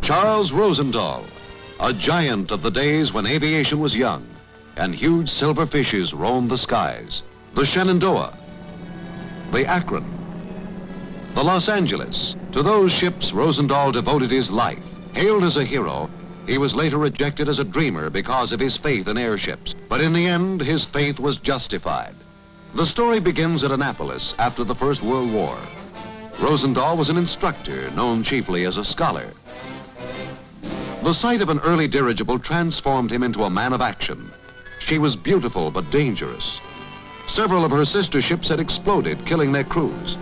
Charles Rosendahl, a giant of the days when aviation was young and huge silver fishes roamed the skies. The Shenandoah, the Akron, the Los Angeles. To those ships, Rosendahl devoted his life. Hailed as a hero, he was later rejected as a dreamer because of his faith in airships. But in the end, his faith was justified. The story begins at Annapolis after the First World War. Rosendahl was an instructor, known chiefly as a scholar. The sight of an early dirigible transformed him into a man of action. She was beautiful but dangerous. Several of her sister ships had exploded, killing their crews.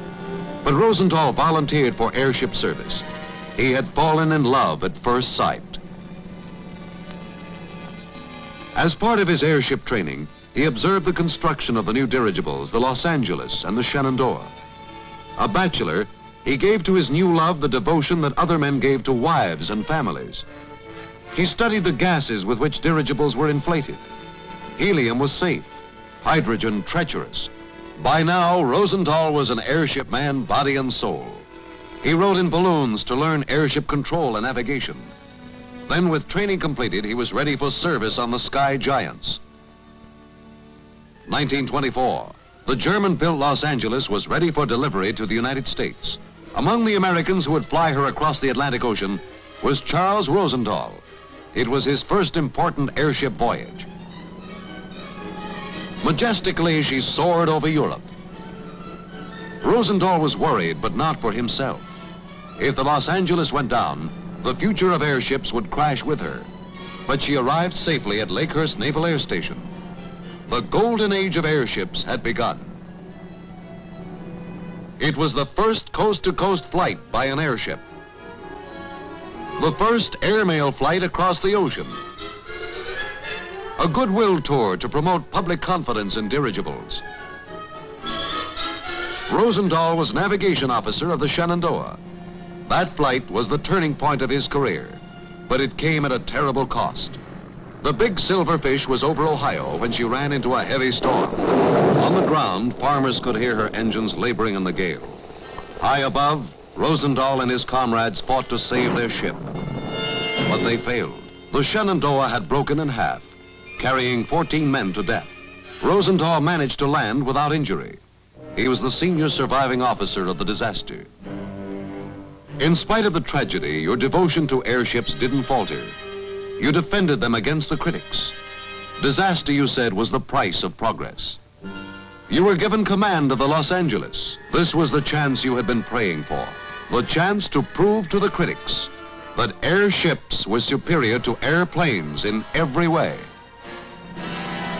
But Rosendahl volunteered for airship service. He had fallen in love at first sight. As part of his airship training, he observed the construction of the new dirigibles, the Los Angeles and the Shenandoah. A bachelor, he gave to his new love the devotion that other men gave to wives and families. He studied the gases with which dirigibles were inflated. Helium was safe, hydrogen treacherous. By now, Rosendahl was an airship man, body and soul. He rode in balloons to learn airship control and navigation. Then, with training completed, he was ready for service on the Sky Giants. 1924, the German-built Los Angeles was ready for delivery to the United States. Among the Americans who would fly her across the Atlantic Ocean was Charles Rosendahl. It was his first important airship voyage. Majestically, she soared over Europe. Rosendahl was worried, but not for himself. If the Los Angeles went down, the future of airships would crash with her. But she arrived safely at Lakehurst Naval Air Station. The golden age of airships had begun. It was the first coast-to-coast flight by an airship. The first airmail flight across the ocean. A goodwill tour to promote public confidence in dirigibles. Rosendahl was navigation officer of the Shenandoah. That flight was the turning point of his career, but it came at a terrible cost. The big silverfish was over Ohio when she ran into a heavy storm. On the ground, farmers could hear her engines laboring in the gale. High above, Rosendahl and his comrades fought to save their ship. But they failed. The Shenandoah had broken in half, carrying 14 men to death. Rosendahl managed to land without injury. He was the senior surviving officer of the disaster. In spite of the tragedy, your devotion to airships didn't falter. You defended them against the critics. Disaster, you said, was the price of progress. You were given command of the Los Angeles. This was the chance you had been praying for. The chance to prove to the critics that airships were superior to airplanes in every way.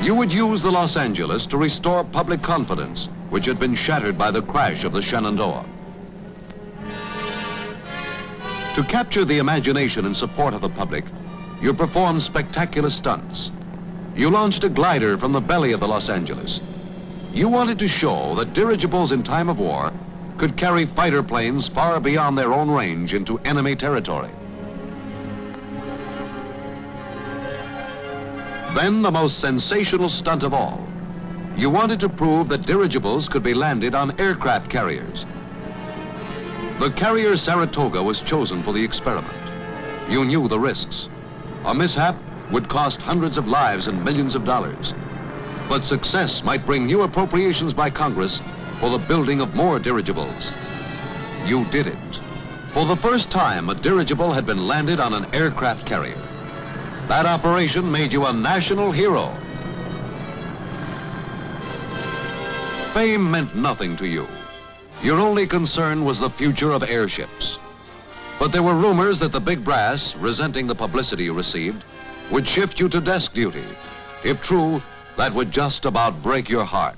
You would use the Los Angeles to restore public confidence, which had been shattered by the crash of the Shenandoah. To capture the imagination and support of the public, you performed spectacular stunts. You launched a glider from the belly of the Los Angeles. You wanted to show that dirigibles in time of war could carry fighter planes far beyond their own range into enemy territory. Then the most sensational stunt of all. You wanted to prove that dirigibles could be landed on aircraft carriers. The carrier Saratoga was chosen for the experiment. You knew the risks. A mishap would cost hundreds of lives and millions of dollars. But success might bring new appropriations by Congress for the building of more dirigibles. You did it. For the first time, a dirigible had been landed on an aircraft carrier. That operation made you a national hero. Fame meant nothing to you. Your only concern was the future of airships. But there were rumors that the big brass, resenting the publicity you received, would shift you to desk duty. If true, that would just about break your heart.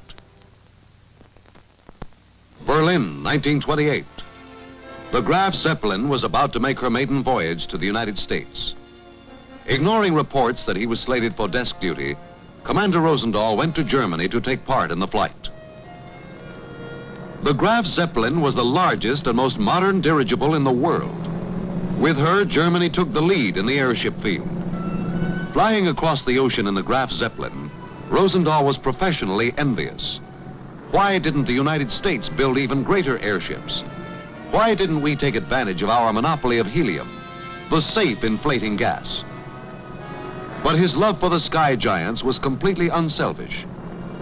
Berlin, 1928. The Graf Zeppelin was about to make her maiden voyage to the United States. Ignoring reports that he was slated for desk duty, Commander Rosendahl went to Germany to take part in the flight. The Graf Zeppelin was the largest and most modern dirigible in the world. With her, Germany took the lead in the airship field. Flying across the ocean in the Graf Zeppelin, Rosendahl was professionally envious. Why didn't the United States build even greater airships? Why didn't we take advantage of our monopoly of helium? the safe inflating gas. But his love for the sky giants was completely unselfish.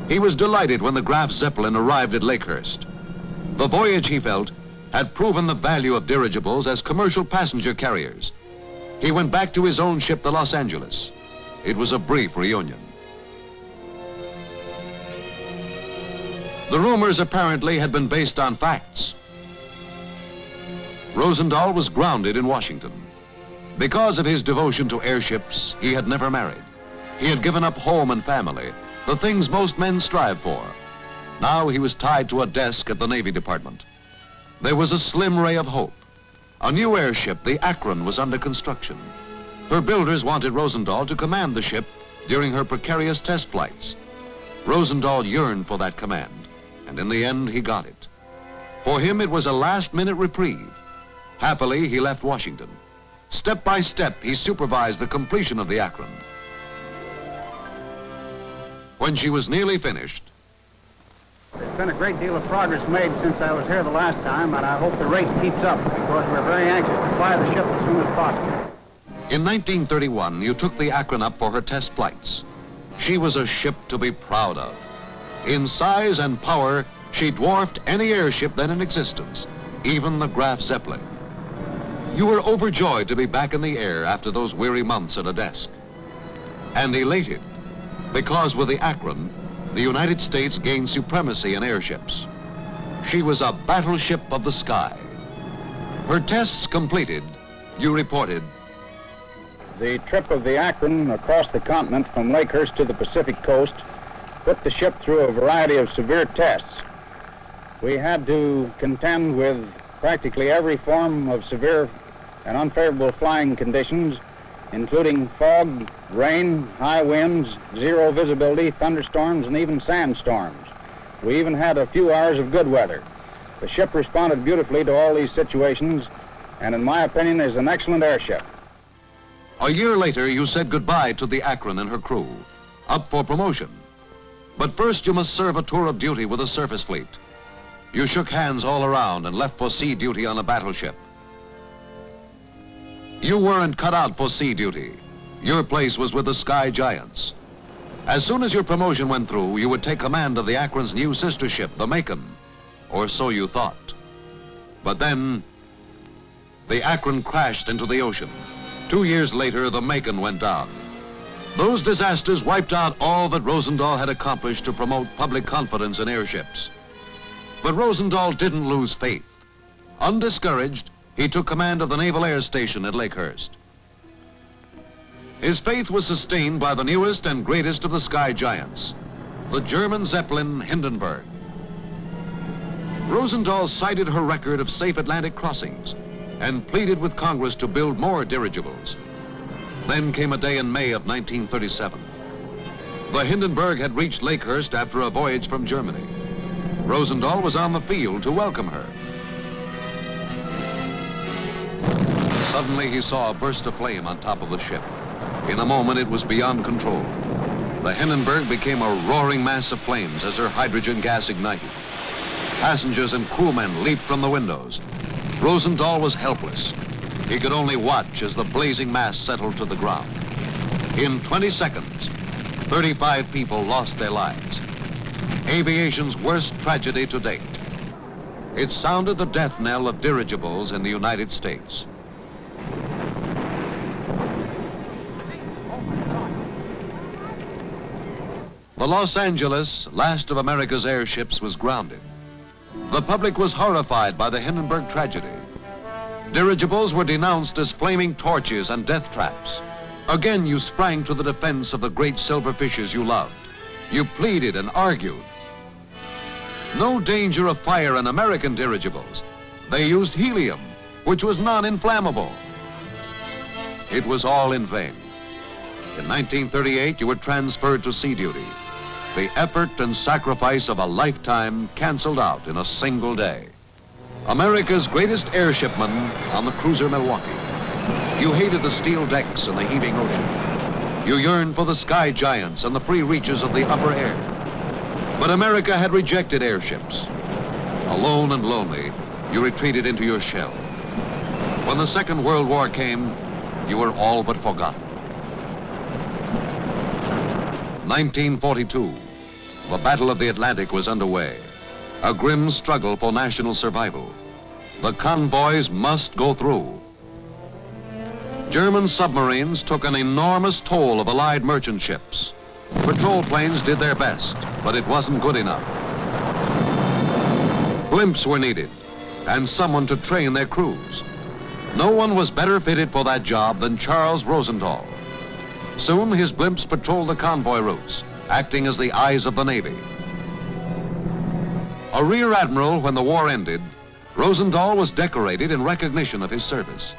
He was delighted when the Graf Zeppelin arrived at Lakehurst. The voyage, he felt, had proven the value of dirigibles as commercial passenger carriers. He went back to his own ship, the Los Angeles. It was a brief reunion. The rumors apparently had been based on facts. Rosendahl was grounded in Washington. Because of his devotion to airships, he had never married. He had given up home and family, the things most men strive for. Now he was tied to a desk at the Navy Department. There was a slim ray of hope. A new airship, the Akron, was under construction. Her builders wanted Rosendahl to command the ship during her precarious test flights. Rosendahl yearned for that command, and in the end he got it. For him it was a last-minute reprieve. Happily, he left Washington. Step by step, he supervised the completion of the Akron. When she was nearly finished, there's been a great deal of progress made since I was here the last time, and I hope the rate keeps up because we're very anxious to fly the ship as soon as possible. In 1931, you took the Akron up for her test flights. She was a ship to be proud of. In size and power, she dwarfed any airship then in existence, even the Graf Zeppelin. You were overjoyed to be back in the air after those weary months at a desk. And elated, because with the Akron, the United States gained supremacy in airships. She was a battleship of the sky. Her tests completed, you reported, the trip of the Akron across the continent from Lakehurst to the Pacific coast put the ship through a variety of severe tests. We had to contend with practically every form of severe and unfavorable flying conditions, including fog, rain, high winds, zero visibility, thunderstorms, and even sandstorms. We even had a few hours of good weather. The ship responded beautifully to all these situations, and in my opinion is an excellent airship. A year later, you said goodbye to the Akron and her crew, up for promotion. But first you must serve a tour of duty with the surface fleet. You shook hands all around and left for sea duty on a battleship. You weren't cut out for sea duty. Your place was with the sky giants. As soon as your promotion went through, you would take command of the Akron's new sister ship, the Macon, or so you thought. But then, the Akron crashed into the ocean. 2 years later, the Macon went down. Those disasters wiped out all that Rosendahl had accomplished to promote public confidence in airships. But Rosendahl didn't lose faith. Undiscouraged, he took command of the Naval Air Station at Lakehurst. His faith was sustained by the newest and greatest of the sky giants, the German Zeppelin Hindenburg. Rosendahl cited her record of safe Atlantic crossings and pleaded with Congress to build more dirigibles. Then came a day in May of 1937. The Hindenburg had reached Lakehurst after a voyage from Germany. Rosendahl was on the field to welcome her. Suddenly he saw a burst of flame on top of the ship. In a moment it was beyond control. The Hindenburg became a roaring mass of flames as her hydrogen gas ignited. Passengers and crewmen leaped from the windows. Rosendahl was helpless. He could only watch as the blazing mass settled to the ground. In 20 seconds, 35 people lost their lives. Aviation's worst tragedy to date. It sounded the death knell of dirigibles in the United States. The Los Angeles, last of America's airships, was grounded. The public was horrified by the Hindenburg tragedy. Dirigibles were denounced as flaming torches and death traps. Again, you sprang to the defense of the great silver fishes you loved. You pleaded and argued. No danger of fire in American dirigibles. They used helium, which was non-inflammable. It was all in vain. In 1938, you were transferred to sea duty. The effort and sacrifice of a lifetime canceled out in a single day. America's greatest airshipman on the cruiser Milwaukee. You hated the steel decks and the heaving ocean. You yearned for the sky giants and the free reaches of the upper air. But America had rejected airships. Alone and lonely, you retreated into your shell. When the Second World War came, you were all but forgotten. 1942, the Battle of the Atlantic was underway. A grim struggle for national survival. The convoys must go through. German submarines took an enormous toll of Allied merchant ships. Patrol planes did their best, but it wasn't good enough. Blimps were needed, and someone to train their crews. No one was better fitted for that job than Charles Rosendahl. Soon his blimps patrolled the convoy routes, acting as the eyes of the Navy. A rear admiral when the war ended, Rosendahl was decorated in recognition of his service.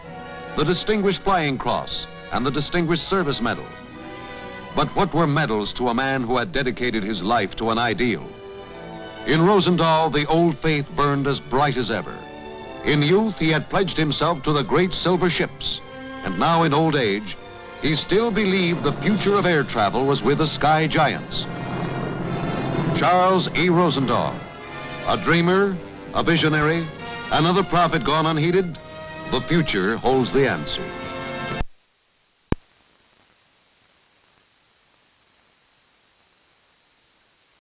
The Distinguished Flying Cross and the Distinguished Service Medal. But what were medals to a man who had dedicated his life to an ideal? In Rosendahl, the old faith burned as bright as ever. In youth, he had pledged himself to the great silver ships, and now in old age, he still believed the future of air travel was with the sky giants. Charles E. Rosendahl, a dreamer, a visionary, another prophet gone unheeded? The future holds the answer.